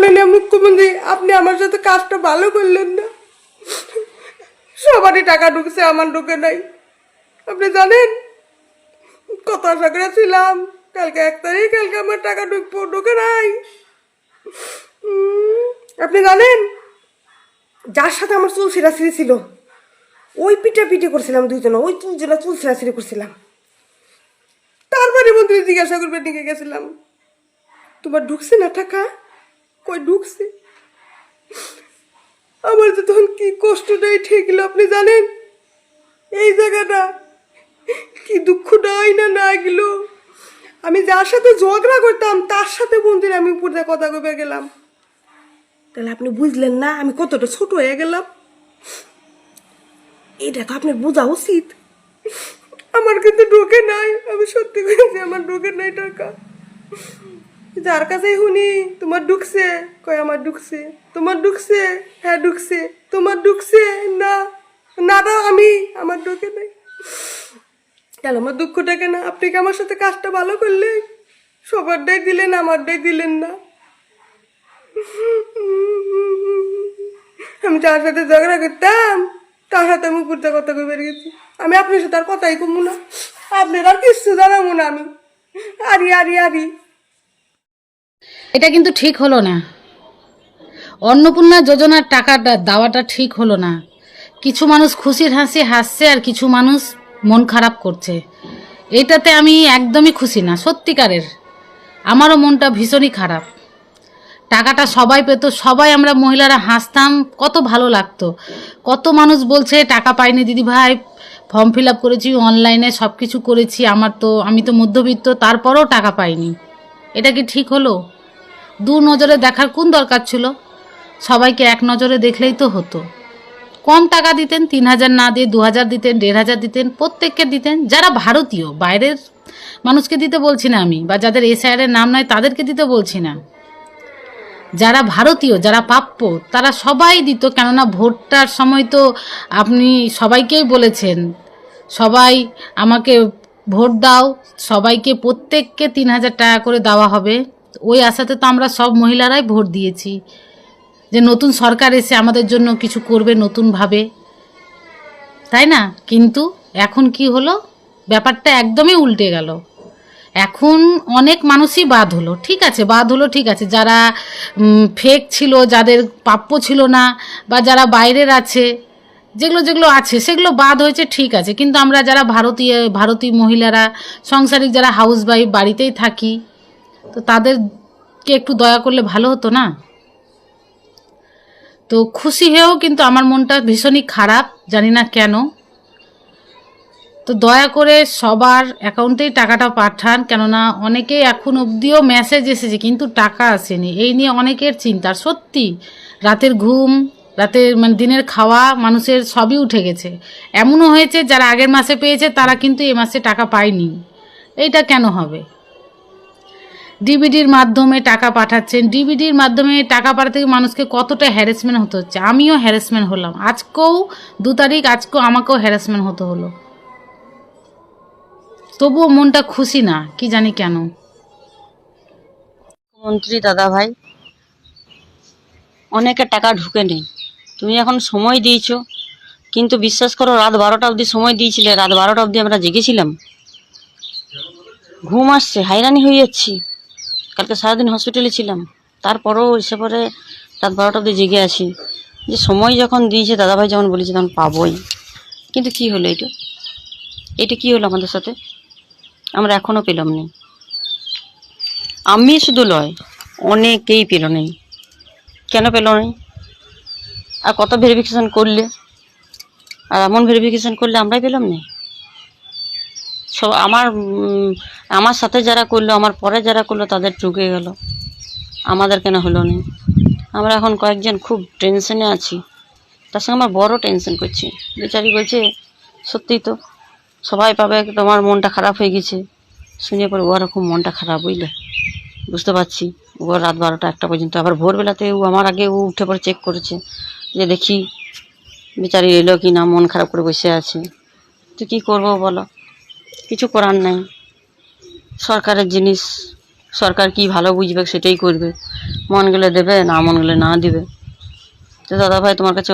মাননীয় মুখ্যমন্ত্রী, আপনি আমার সাথে কাজটা ভালো করলেন না। সবারই টাকা ঢুকছে, আমার ঢুকে নাই। আপনি জানেন কত আশা করেছিলাম, কালকে 1 তারিখ, কালকে আমার টাকা ঢুকে নাই। আপনি জানেন যার সাথে আমার চুল ছিঁড়াছিঁড়ি ছিল, ওই পিটে করছিলাম দুইজনে, ওই দুজনে চুল ছিঁড়াছিঁড়ি করছিলাম। তারপরে মন্ত্রী জিজ্ঞাসা করবে নিয়ে গেছিলাম, তোমার ঢুকছে না টাকা? কই ঢুকছে? আমার তো তখন কি কষ্টটাই ঠেকলো আপনি জানেন। এই জায়গাটা কি দুঃখটাই না গেল। আমি যার সাথে ঝগড়া করতাম তার সাথে মন্ত্রী আমি উপরে কথা কবে গেলাম। তাহলে আপনি বুঝলেন না আমি কতটা ছোট হয়ে গেলাম? এটা তো আপনার বোঝা উচিত। আমার কিন্তু ঢোকে নাই, আমি সত্যি করেছি আমার ঢোকে নাই টাকা। যার কাছেই শুনি তোমার ঢুকছে, কয় আমার ঢুকছে। তোমার ঢুকছে? হ্যাঁ ঢুকছে। তোমার ঢুকছে? না না দাও আমি, আমার ঢোকে নাই। তাহলে আমার দুঃখটা কেন? আপনি কি আমার সাথে কাজটা ভালো করলে? সবারটাই দিলেন, আমারটাই দিলেন না। আমি যার সাথে ঝগড়া করতাম তার সাথে আমি উপরতে কথা কই বেরিয়ে গেছি। আমি আপনার সাথে আর কথাই কমু না, আপনার আর কিছু জানাবো না। আমি আরি এটা কিন্তু ঠিক হলো না। অন্নপূর্ণা যোজনার টাকাটা দেওয়াটা ঠিক হলো না। কিছু মানুষ খুশির হাসি হাসছে আর কিছু মানুষ মন খারাপ করছে। এটাতে আমি একদমই খুশি না, সত্যিকারের। আমারও মনটা ভীষণই খারাপ। টাকাটা সবাই পেত, সবাই আমরা মহিলারা হাসতাম, কত ভালো লাগতো। কত মানুষ বলছে টাকা পাইনি দিদি ভাই, ফর্ম ফিল আপ করেছি অনলাইনে, সব কিছু করেছি, আমি তো মধ্যবিত্ত, তারপরেও টাকা পাইনি। এটা কি ঠিক হলো? দু নজরে দেখার কোন দরকার ছিল? সবাইকে এক নজরে দেখলেই তো হতো। কম টাকা দিতেন, 3000 না দিয়ে 2000 দিতেন, 1500 দিতেন, প্রত্যেককে দিতেন। যারা ভারতীয়, বাইরের মানুষকে দিতে বলছি না আমি, বা যাদের এসআইআর এর নাম নয় তাদেরকে দিতে বলছি না। যারা ভারতীয়, যারা প্রাপ্য, তারা সবাই দিত। কেননা ভোটটার সময় তো আপনি সবাইকেই বলেছেন, সবাই আমাকে ভোট দাও, সবাইকে প্রত্যেককে 3000 টাকা করে দেওয়া হবে। ওই আশাতে তো আমরা সব মহিলারাই ভোট দিয়েছি যে নতুন সরকার এসে আমাদের জন্য কিছু করবে নতুনভাবে, তাই না? কিন্তু এখন কি হলো, ব্যাপারটা একদমই উল্টে গেল। এখন অনেক মানুষই বাদ হলো, ঠিক আছে, বাদ হলো, ঠিক আছে। যারা ফেক ছিল, যাদের প্রাপ্য ছিল না, বা যারা বাইরের আছে, যেগুলো আছে সেগুলো বাদ হয়েছে, ঠিক আছে। কিন্তু আমরা যারা ভারতীয় মহিলারা, সংসারিক যারা হাউস ওয়াইফ, বাড়িতেই থাকি, তো তাদেরকে একটু দয়া করলে ভালো হতো না? তো খুশি হয়েও কিন্তু আমার মনটা ভীষণই খারাপ, জানি না কেন। তো দয়া করে সবার অ্যাকাউন্টেই টাকাটা পাঠান, কেননা অনেকে এখন অবধিও মেসেজ এসেছে কিন্তু টাকা আসেনি। এই নিয়ে অনেকের চিন্তা। সত্যি রাতের ঘুম, দিনের খাওয়া মানুষের সবই উঠে গেছে। এমনও হয়েছে যারা আগের মাসে পেয়েছে তারা কিন্তু এ মাসে টাকা পায়নি। এইটা কেন হবে? ডিবিডির মাধ্যমে টাকা পাঠাচ্ছেন, ডিবিডির মাধ্যমে টাকা পাঠাতে গিয়ে মানুষকে কতটা হ্যারাসমেন্ট হতে হচ্ছে। আমিও হ্যারাসমেন্ট হলাম, আজকেও 2 তারিখ, আজকেও আমাকেও হ্যারাসমেন্ট হতে হলো। তবুও মনটা খুশি না, কি জানি কেন। মন্ত্রী দাদা ভাই, অনেকে টাকা ঢুকে নেই, তুমি এখন সময় দিয়েছো, কিন্তু বিশ্বাস করো রাত 12টা অবধি সময় দিয়েছিলে। রাত 12টা অবধি আমরা জেগেছিলাম, ঘুম আসছে, হাইরানি হয়ে যাচ্ছি। কালকে সারাদিন হসপিটালে ছিলাম, তারপরেও এসে পরে রাত 12টা অবধি জেগে আছি। যে সময় যখন দিয়েছে দাদাভাই, যেমন বলেছে তখন পাবোই। কিন্তু কি হলো এটা কি হলো আমাদের সাথে? আমরা এখনো পেলাম না। আমি শুধু লয়, অনেকেই পেল নেই। কেন পেল নেই? আর কত ভেরিফিকেশন করলে, আর এমন ভেরিফিকেশন করলে আমরাই পেলাম না। সব আমার সাথে যারা করলো, আমার পরে যারা করলো, তাদের ঢুকে গেল, আমাদের কেন হলো না? আমরা এখন কয়েকজন খুব টেনশনে আছি। তার সঙ্গে আমার বড় টেনশন করছি। বেচারি বলছে সত্যি তো সবাই পাবে, তোমার মনটা খারাপ হয়ে গেছে। শুনে পরে ওর খুব মনটা খারাপ, বুঝতে পারছি। ও রাত 12টা 1টা পর্যন্ত, আবার ভোরবেলাতে আমার আগে উঠে পরে চেক করেছে যে দেখি বেচারি এলো কি না, মন খারাপ করে বসে আছে। তো কী করবো বলো, কিছু করার নাই। সরকারের জিনিস সরকার কি ভালো বুঝবে সেটাই করবে, মন গেলে দেবে, না মন গেলে না দিবে। তো দাদা ভাই তোমার কাছে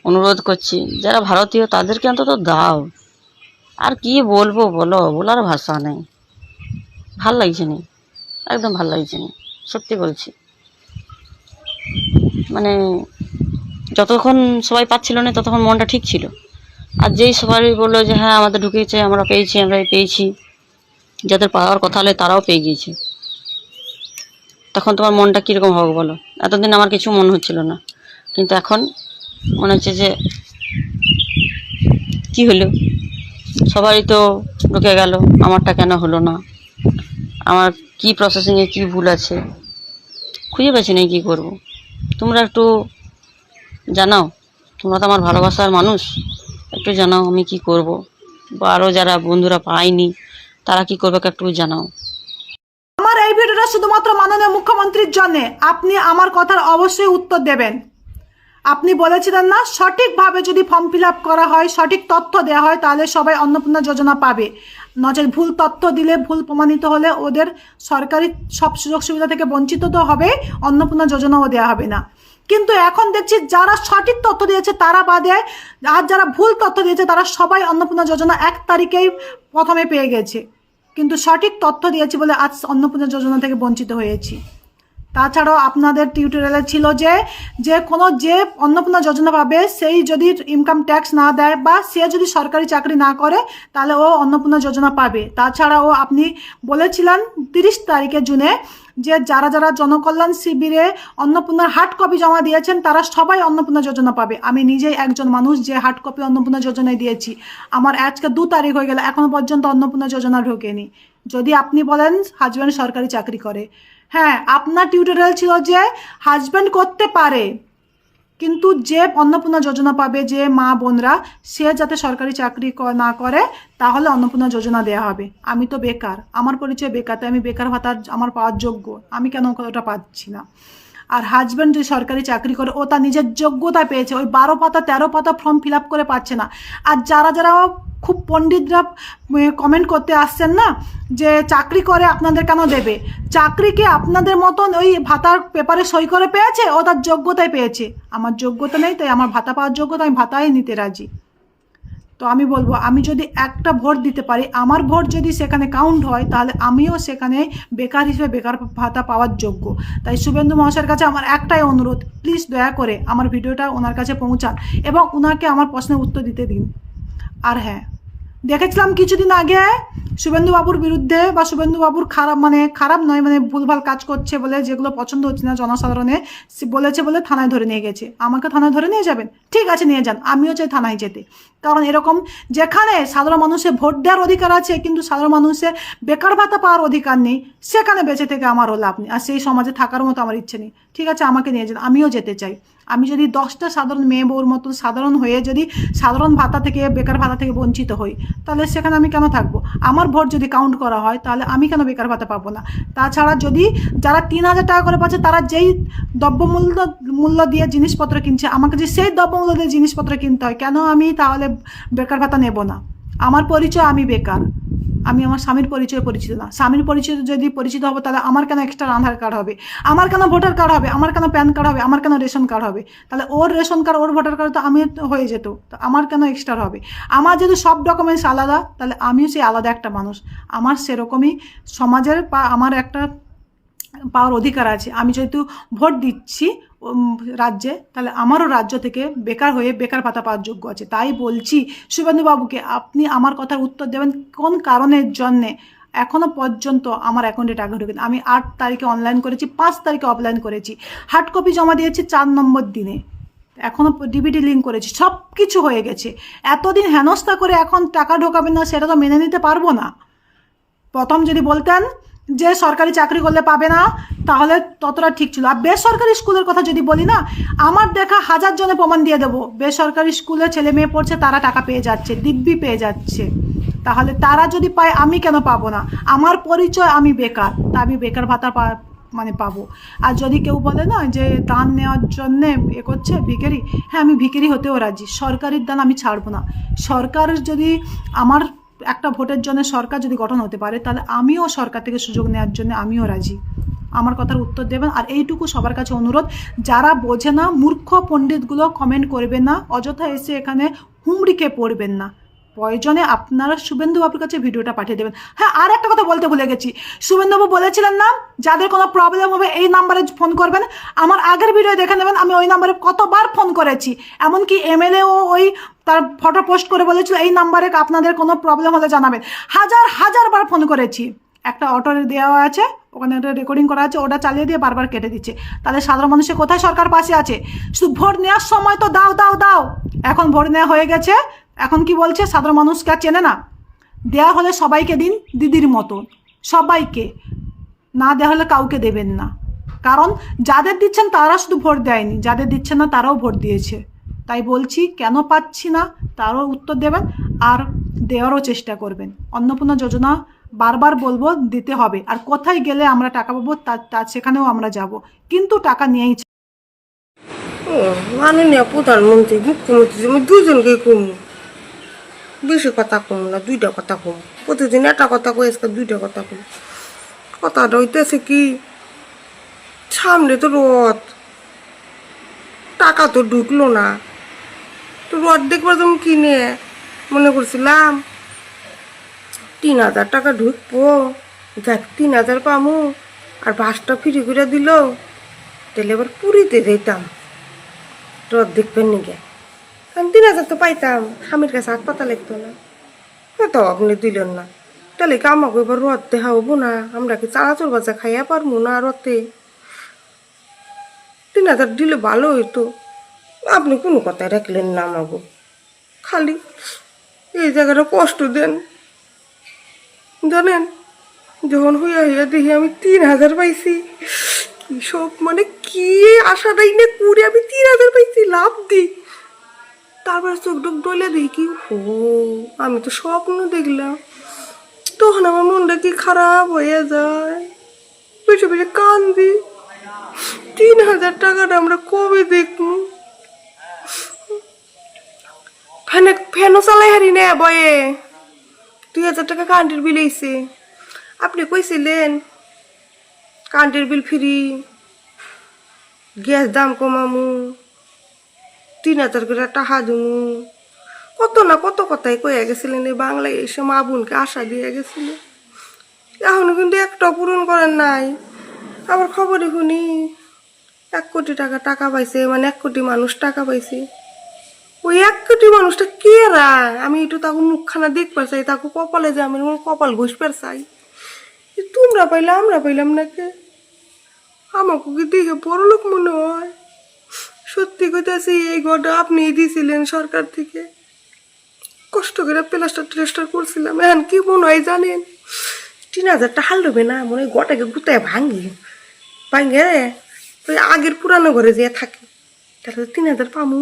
অনুরোধ করছি, যারা ভারতীয় তাদেরকে অন্তত দাও। আর কি বলবো বলো, বলার ভাষা নেই, ভাল লাগছে না, একদম ভাল লাগছে না, সত্যি বলছি। মানে যতক্ষণ সবাই পাচ্ছিল না ততক্ষণ মনটা ঠিক ছিল, আর যেই সবাই বললো যে হ্যাঁ আমাদের ঢুকেছে, আমরা পেয়েছি, যাদের পাওয়ার কথা হলে তারাও পেয়ে গিয়েছে, তখন তোমার মনটা কীরকম হবে বলো? এতদিন আমার কিছু মনে হচ্ছিল না, কিন্তু এখন মনে হচ্ছে যে কি হলো, সবারই তো ঢুকে গেল, আমারটা কেন হলো না? আমার কি প্রসেসিংয়ে কি ভুল আছে খুঁজে পাচ্ছি না, কী করব? তোমরা একটু জানাও, তোমরা তো আমার ভালোবাসার মানুষ, একটু জানাও আমি কি করব, বা আরও যারা বন্ধুরা পায়নি তারা কি করবে একটু জানাও। আমার এই ভিডিওটা শুধুমাত্র মাননীয় মুখ্যমন্ত্রীর জন্য। আপনি আমার কথার অবশ্যই উত্তর দেবেন। আপনি বলেছিলেন না, সঠিকভাবে যদি ফর্ম ফিল আপ করা হয়, সঠিক তথ্য দেওয়া হয়, তাহলে সবাই অন্নপূর্ণা যোজনা পাবে। নচেত ভুল তথ্য দিলে, ভুল প্রমাণিত হলে ওদের সরকারি সব সুযোগ সুবিধা থেকে বঞ্চিত তো হবে, অন্নপূর্ণা যোজনাও দেওয়া হবে না। কিন্তু এখন দেখছি যারা সঠিক তথ্য দিয়েছে তারা বাদে, আর যারা ভুল তথ্য দিয়েছে তারা সবাই অন্নপূর্ণা যোজনা 1 তারিখেই প্রথমে পেয়ে গেছে। কিন্তু সঠিক তথ্য দিয়েছি বলে আজ অন্নপূর্ণা যোজনা থেকে বঞ্চিত হয়েছি। তাছাড়াও আপনাদের টিউটোরিয়ালে ছিল যে কোনো যে অন্নপূর্ণা যোজনা পাবে সেই যদি ইনকাম ট্যাক্স না দেয় বা সে যদি সরকারি চাকরি না করে তাহলে ও অন্নপূর্ণা যোজনা পাবে। তাছাড়াও আপনি বলেছিলেন 30 তারিখে জুনে যে যারা যারা জনকল্যাণ শিবিরে অন্নপূর্ণার হার্ড কপি জমা দিয়েছেন তারা সবাই অন্নপূর্ণা যোজনা পাবে। আমি নিজেই একজন মানুষ যে হার্ড কপি অন্নপূর্ণা যোজনায় দিয়েছি। আমার আজকে 2 তারিখ হয়ে গেল, এখনো পর্যন্ত অন্নপূর্ণা যোজনা ঢোকেনি। যদি আপনি বলেন হাজব্যান্ড সরকারি চাকরি করে, হ্যাঁ আপনার টিউটোরিয়াল ছিল যে হাজব্যান্ড করতে পারে, কিন্তু যে অন্নপূর্ণা যোজনা পাবে যে মা বোনরা, সে যাতে সরকারি চাকরি না করে তাহলে অন্নপূর্ণা যোজনা দেওয়া হবে। আমি তো বেকার, আমার পরিচয় বেকার, তাই আমি বেকার ভাতা আমার পাওয়ার যোগ্য, আমি কেন ওটা পাচ্ছি না? আর হাজব্যান্ড যদি সরকারি চাকরি করে ও তার নিজের যোগ্যতা পেয়েছে, ওই 12 পাতা 13 পাতা ফর্ম ফিল আপ করে পাচ্ছে না। আর যারা যারা খুব পণ্ডিতরা কমেন্ট করতে আসছেন না যে চাকরি করে আপনাদের কেন দেবে, চাকরিকে আপনাদের মতন ওই ভাতার পেপারে সই করে পেয়েছে, ও তার যোগ্যতায় পেয়েছে। আমার যোগ্যতা নেই, তাই আমার ভাতা পাওয়ার যোগ্যতা, আমি ভাতাই নিতে রাজি। তো আমি বলবো, আমি যদি একটা ভোট দিতে পারি, আমার ভোট যদি সেখানে কাউন্ট হয়, তাহলে আমিও সেখানে বেকার হিসেবে বেকার ভাতা পাওয়ার যোগ্য। তাই শুভেন্দু মহাশয়ের কাছে আমার একটাই অনুরোধ, প্লিজ দয়া করে আমার ভিডিওটা ওনার কাছে পৌঁছান এবং ওনাকে আমার প্রশ্নের উত্তর দিতে দিন। আর হ্যাঁ, দেখেছিলাম কিছুদিন আগে শুভেন্দুবাবুর বিরুদ্ধে বা শুভেন্দুবাবুর খারাপ নয় ভুলভাল কাজ করছে বলে, যেগুলো পছন্দ হচ্ছে না জনসাধারণে বলেছে বলে থানায় ধরে নিয়ে গেছে। আমাকে থানায় ধরে নিয়ে যাবেন, ঠিক আছে নিয়ে যান, আমিও চাই থানায় যেতে। কারণ এরকম যেখানে সাধারণ মানুষের ভোট দেওয়ার অধিকার আছে কিন্তু সাধারণ মানুষের বেকার ভাতা পাওয়ার অধিকার নেই, সেখানে বেঁচে থেকে আমারও লাভ নেই, আর সেই সমাজে থাকার মতো আমার ইচ্ছে নেই। ঠিক আছে, আমাকে নিয়ে যান, আমিও যেতে চাই। আমি যদি 10টা সাধারণ মেয়ে বউর মতো সাধারণ হয়ে যদি সাধারণ ভাতা থেকে, বেকার ভাতা থেকে বঞ্চিত হই, তাহলে সেখানে আমি কেন থাকবো? আমার ভোট যদি কাউন্ট করা হয় তাহলে আমি কেন বেকার ভাতা পাবো না? তাছাড়া যদি যারা 3000 টাকা করে পাচ্ছে, তারা যেই দ্রব্যমূল্য দিয়ে জিনিসপত্র কিনছে, আমাকে যে সেই দ্রব্যমূল্য দিয়ে জিনিসপত্র কিনতে হয়, কেন আমি তাহলে বেকার ভাতা নেব না? আমার পরিচয় আমি বেকার, আমি আমার স্বামীর পরিচয়ে পরিচিত না। স্বামীর পরিচয় যদি পরিচিত হবো তাহলে আমার কেন এক্সট্রা আধার কার্ড হবে, আমার কেন ভোটার কার্ড হবে, আমার কেন প্যান কার্ড হবে, আমার কেন রেশন কার্ড হবে? তাহলে ওর রেশন কার্ড ওর ভোটার কার্ড তো আমি হয়ে যেত, তো আমার কেন এক্সট্রা হবে? আমার যেহেতু সব ডকুমেন্টস আলাদা, তাহলে আমিও সেই আলাদা একটা মানুষ। আমার সেরকমই সমাজের বা আমার একটা পাওয়ার অধিকার আছে। আমি যেহেতু ভোট দিচ্ছি রাজ্যে, তাহলে আমারও রাজ্য থেকে বেকার হয়ে বেকার ভাতা পাওয়ার যোগ্য আছে। তাই বলছি শুভেন্দুবাবুকে, আপনি আমার কথার উত্তর দেবেন কোন কারণের জন্যে এখনও পর্যন্ত আমার অ্যাকাউন্টে টাকা ঢুকেন। আমি 8 তারিখে অনলাইন করেছি, 5 তারিখে অফলাইন করেছি, হার্ড কপি জমা দিয়েছি 4 নম্বর দিনে, এখনও ডিবিটি লিঙ্ক করেছি, সব কিছু হয়ে গেছে। এতদিন হেনস্থা করে এখন টাকা ঢোকাবেন না, সেটা তো মেনে নিতে পারবো না। প্রথম যদি বলতেন যে সরকারি চাকরি করলে পাবে না, তাহলে ততটা ঠিক ছিল। আর বেসরকারি স্কুলের কথা যদি বলি না, আমার দেখা 1000 জনে প্রমাণ দিয়ে দেবো, বেসরকারি স্কুলে ছেলে মেয়ে পড়ছে, তারা টাকা পেয়ে যাচ্ছে, দিব্যি পেয়ে যাচ্ছে। তাহলে তারা যদি পায়, আমি কেন পাবো না? আমার পরিচয় আমি বেকার, তা আমি বেকার ভাতা পাবো। আর যদি কেউ বলে না যে দান নেওয়ার জন্যে করছে ভিখারি, হ্যাঁ আমি ভিখারি হতেও রাজি, সরকারের দান আমি ছাড়বো না। সরকার যদি আমার একটা ভোটের জন্য সরকার যদি গঠন হতে পারে, তাহলে আমিও সরকার থেকে সুযোগ নেওয়ার জন্য আমিও রাজি। আমার কথার উত্তর দেবেন। আর এইটুকু সবার কাছে অনুরোধ, যারা বোঝে না মূর্খ পণ্ডিতগুলো কমেন্ট করবেন না, অযথা এসে এখানে হুমড়িকে পড়বেন না। প্রয়োজনে আপনারা শুভেন্দুবাবুর কাছে ভিডিওটা পাঠিয়ে দেবেন। হ্যাঁ, আর একটা কথা বলতে ভুলে গেছি, শুভেন্দুবাবু বলেছিলেন না যাদের কোনো প্রবলেম হবে এই নাম্বারে ফোন করবেন। আমার আগের ভিডিও দেখে নেবেন, আমি ওই নাম্বারে কতবার ফোন করেছি। এমনকি এমএলএও ওই তার ফটো পোস্ট করে বলেছিল এই নাম্বারে আপনাদের কোনো প্রবলেম হলে জানাবেন। হাজার বার ফোন করেছি। একটা অটো দেওয়া আছে, ওখানে একটা রেকর্ডিং করা আছে, ওটা চালিয়ে দিয়ে বারবার কেটে দিচ্ছে। তাহলে সাধারণ মানুষের কোথায় সরকার পাশে আছে? শুধু ভোট নেওয়ার সময় তো দাও দাও দাও, এখন ভোট নেওয়া হয়ে গেছে, এখন কি বলছে সাধারণ মানুষকে আর চেনে না। দেওয়া হলে সবাইকে দিন, দিদির মতো সবাইকে, না দেওয়া হলে কাউকে দেবেন না। কারণ যাদের দিচ্ছেন তারা শুধু ভোট দেয়নি, যাদের দিচ্ছেন না তারাও ভোট দিয়েছে। তাই বলছি, কেন পাচ্ছি না তারও উত্তর দেবেন, আর দেওয়ারও চেষ্টা করবেন। অন্নপূর্ণা যোজনা বারবার বলবো দিতে হবে, আর কোথায় গেলে আমরা টাকা পাবো তার সেখানেও আমরা যাব, কিন্তু টাকা নিয়েই মাননীয় প্রধানমন্ত্রী মুখ্যমন্ত্রী আমি দুজনকে কম, বেশি কথা কম না, দুইটা কথা কম। প্রতিদিন একটা কথা কই, আজকে দুইটা কথা কম। কথাটা হইতেছে কি, সামনে তো রথ, টাকা তো ঢুকলো না, তো রথ দেখবার যেমন কিনে মনে করছিলাম 3,000 টাকা ঢুকবো, যাক 3,000 পামো, আর বাসটা ফ্রি করে দিল, তাহলে এবার পুরীতে যেতাম রথ দেখবেন নাকি। আমি 3,000 তো পাইতাম, স্বামীর কাছে হাত পাতা লাগতো না, কত আপনি দিলেন না। তাহলে কি আমাকে এবার রথ দেখা হবো না? আমরা কি চানাচুর বাজা খাইয়া পারবো না রথে? 3,000 দিলে ভালো হইতো। আপনি কোনো কথাই রাখলেন না আমাকে, খালি এই জায়গাটা কষ্ট দেন। জানেন, যখন হইয়া হইয়া দেখি আমি 3,000 পাইছি, সব মানে কি আশাটাই না করে আমি 3,000 পাইছি, লাভ দিই। তারপর চোখ টোক ডলে দেখি ও আমি তো স্বপ্ন দেখলাম। তখন আমার মনটা কি খারাপ হয়ে যায়, বেশি বেশি কান্দি। 3,000 টাকাটা আমরা কবে দেখবো? ফ্যানও চালাই হারি না বয়ে, 2,000 টাকা কারেন্টের বিল এসে। আপনি কইছিলেন কারেন্টের বিল ফ্রি, গ্যাস দাম কমামু, 3,000 করে টাকা দিমু, কত না কত কথাই কয়ে গেছিলেন। এই বাংলায় এসে মা বোনকে আশা দিয়ে গেছিলেন, এখনো কিন্তু একটাও পূরণ করেন নাই। আবার খবরে শুনি 1 কোটি টাকা পাইছে, মানে 1 কোটি মানুষ টাকা পাইছে। ওই 1 কোটি মানুষটা কে রা? আমি একটু তাকে মুখখানা দেখবার চাই, তাকে কপালে যে আমি কপাল ঘষবার চাই। তোমরা পাইলে আমরা পাইলাম না কে? আমাকে কি দেখে বড়লোক মনে হয়? সত্যি কইতাছি, এই ঘরটা আপনি দিয়েছিলেন সরকার থেকে, কষ্ট করে প্লাস্টার করছিলাম। এখন কি মনে হয় জানেন, 3,000 টাকা হালবে না, মনে হয় গোটাকে গুতায় ভাঙে ওই আগের পুরানো ঘরে যেয়ে থাকে, তাহলে 3,000 পামু।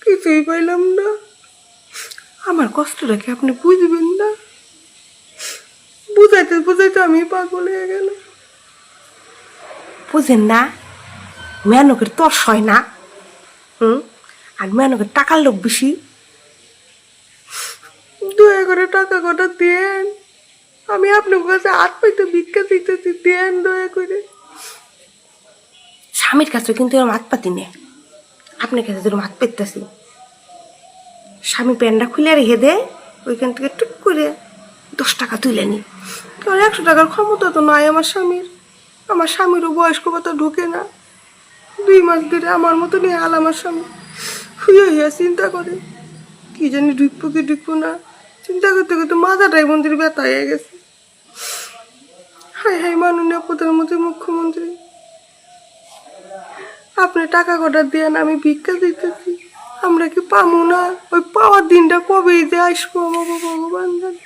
কিছুই পাইলাম না। আমার কষ্টটা কি আপনি বুঝবেন না? বুঝাইতে বুঝাইতে আমি পাগল হয়ে গেল। বুঝেন না, মেনকের তর্স হয় না, আর মেনকের টাকার লোক বেশি। দয়া করে টাকা কটা দেন, আমি আপনার কাছে হাত পাইতে ভিক্ষা দিতেছি, দেন দয়া করে। স্বামীর কাছে কিন্তু এরকম হাত পাতি নেই, আপনার কাছে যেরকম হাত পাইতেছি। স্বামী প্যান্টটা খুলে রেখে দেয়, ওইখান থেকে টুক করে 10 টাকা তুলে নি। কারণ 100 টাকার ক্ষমতা তো নয় আমার স্বামীর। আমার স্বামীরও বয়স্ক কথা ঢোকে না। 2 মাস ধরে আমার মতো নিয়ে হাল আমার স্বামী হইয়া চিন্তা করে, কি জানি ঢুকবো কি ঢুকবো না। চিন্তা করতে করতে মাথাটাই মন্দির ব্যথা হয়ে গেছে। হাই হাই মাননীয় প্রধানমন্ত্রী মুখ্যমন্ত্রী, আপনি টাকা কটা দেন, আমি ভিক্ষা দিতেছি। আমরা কি পামু না? ওই পাওয়ার দিনটা কবেই যে আসবো, ভগবান জানে।